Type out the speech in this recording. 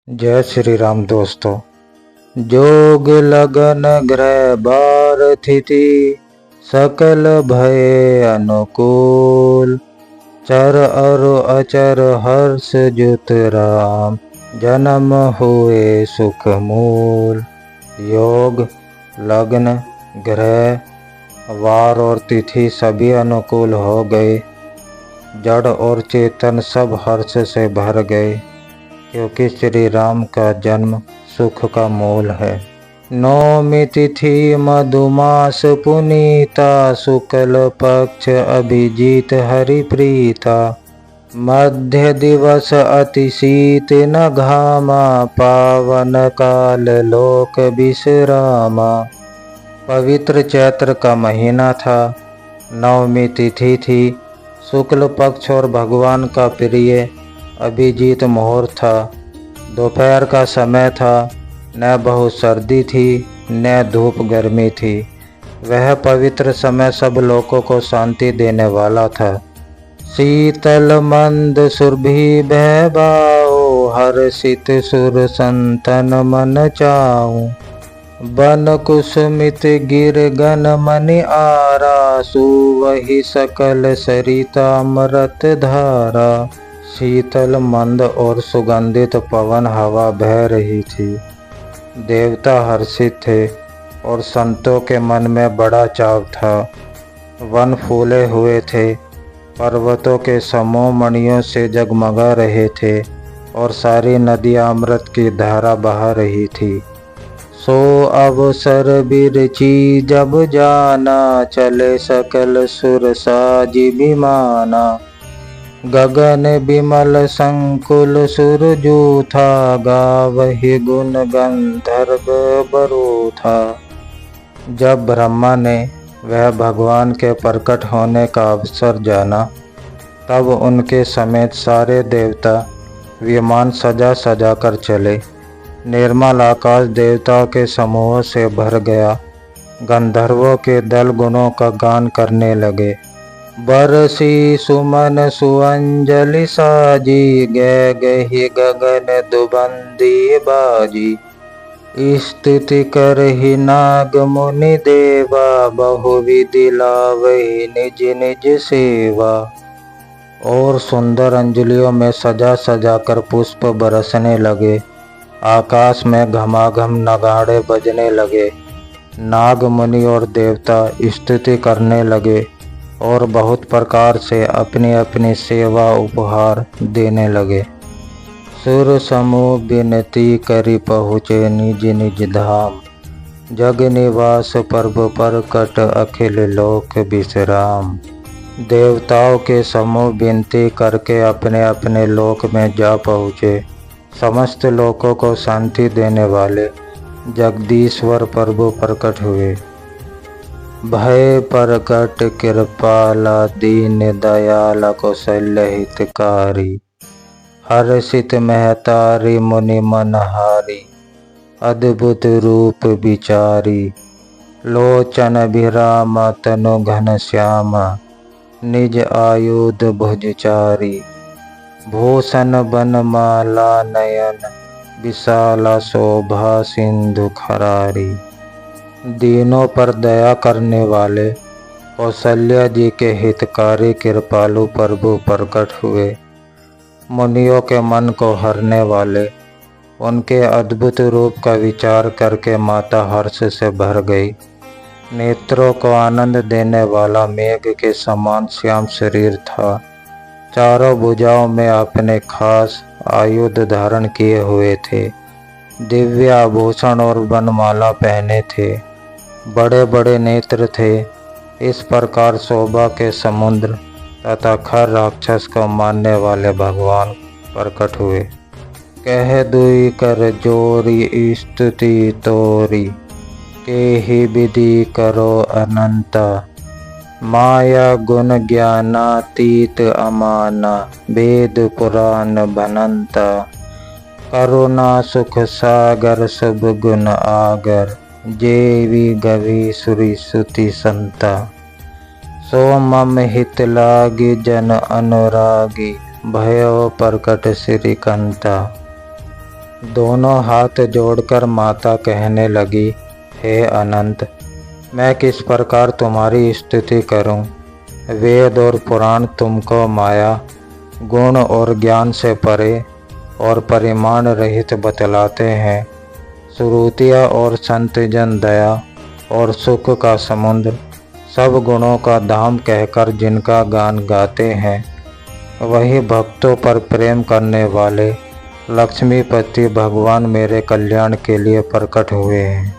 जय श्री राम दोस्तों। जोग लगन ग्रह बार थिति सकल भय अनुकूल। चर और अचर हर्ष जुत राम जन्म हुए सुख मूल। योग लग्न ग्रह वार और तिथि सभी अनुकूल हो गए। जड़ और चेतन सब हर्ष से भर गए, क्योंकि श्री राम का जन्म सुख का मूल है। नौमी तिथि मधुमास पुनीता शुक्ल पक्ष अभिजीत हरिप्रीता। मध्य दिवस अति शीत न घामा पावन काल लोक विश्रामा। पवित्र चैत्र का महीना था। नवमी तिथि थी। शुक्ल पक्ष और भगवान का प्रिय अभिजीत मुहूर्त था। दोपहर का समय था। न बहुत सर्दी थी न धूप गर्मी थी। वह पवित्र समय सब लोगों को शांति देने वाला था। शीतल मंद सुरभि बहबाओ हर्षित सुर संतन मन चाऊ। बन कुसुमित गिर गन मनि आरा सुवहि सकल सरिता अमृत धारा। शीतल मंद और सुगंधित पवन हवा बह रही थी। देवता हर्षित थे और संतों के मन में बड़ा चाव था। वन फूले हुए थे। पर्वतों के समूह मणियों से जगमगा रहे थे और सारी नदियां अमृत की धारा बहा रही थी। सो अवसर बिरची जब जाना चले सकल सुर साजी विमाना। गगन बिमल संकुल सुरजू था गावहि गुण गंधर्व बरू था। जब ब्रह्मा ने वह भगवान के प्रकट होने का अवसर जाना, तब उनके समेत सारे देवता विमान सजा सजा कर चले। निर्मल आकाश देवताओं के समूह से भर गया। गंधर्वों के दल गुणों का गान करने लगे। बरसी सुमन सुअंजलि साजी गे गही गगन दुबंदी बाजी। स्तुति करहि नाग मुनि देवा बहुविधि लावहि निज निज सेवा। और सुंदर अंजलियों में सजा सजा कर पुष्प बरसने लगे। आकाश में घमाघम नगाड़े बजने लगे। नाग मुनि और देवता स्तुति करने लगे और बहुत प्रकार से अपनी अपनी सेवा उपहार देने लगे। सुर समूह विनती करी पहुँचे निज निज धाम। जग निवास प्रभु प्रकट अखिल लोक विश्राम। देवताओं के समूह विनती करके अपने अपने लोक में जा पहुँचे। समस्त लोकों को शांति देने वाले जगदीश्वर प्रभु प्रकट हुए। भय प्रकट कृपाला दीन दयाल कौशल्य हितकारी। हर्षित महतारी मुनि मनहारी अद्भुत रूप विचारी। लोचन विराम तनु घन श्यामा निज आयुध भुजचारी। भूषण बनमाला नयन विशाला शोभा सिंधु खरारी। दीनों पर दया करने वाले कौशल्या जी के हितकारी कृपालु प्रभु प्रकट हुए। मुनियों के मन को हरने वाले उनके अद्भुत रूप का विचार करके माता हर्ष से भर गई। नेत्रों को आनंद देने वाला मेघ के समान श्याम शरीर था। चारों भुजाओं में अपने खास आयुध धारण किए हुए थे। दिव्य आभूषण और वनमाला पहने थे। बड़े बड़े नेत्र थे। इस प्रकार शोभा के समुद्र तथा खर राक्षस को मारने वाले भगवान प्रकट हुए। कह दुई कर जोरी स्तुति तोरी के ही विधि करो अनंता। माया गुण ज्ञानातीत अमाना वेद पुराण बनंता। करुणा सुख सागर शुभ गुण आगर जेवी गवी सुरी सुति संता। सो मम हित लागी जन अनुरागी भयो प्रकट श्री कंता। दोनों हाथ जोड़कर माता कहने लगी, हे अनंत, मैं किस प्रकार तुम्हारी स्तुति करूं? वेद और पुराण तुमको माया, गुण और ज्ञान से परे और परिमाण रहित बतलाते हैं। श्रुतियाँ और संत जन दया और सुख का समुद्र, सब गुणों का धाम कहकर जिनका गान गाते हैं, वही भक्तों पर प्रेम करने वाले लक्ष्मीपति भगवान मेरे कल्याण के लिए प्रकट हुए हैं।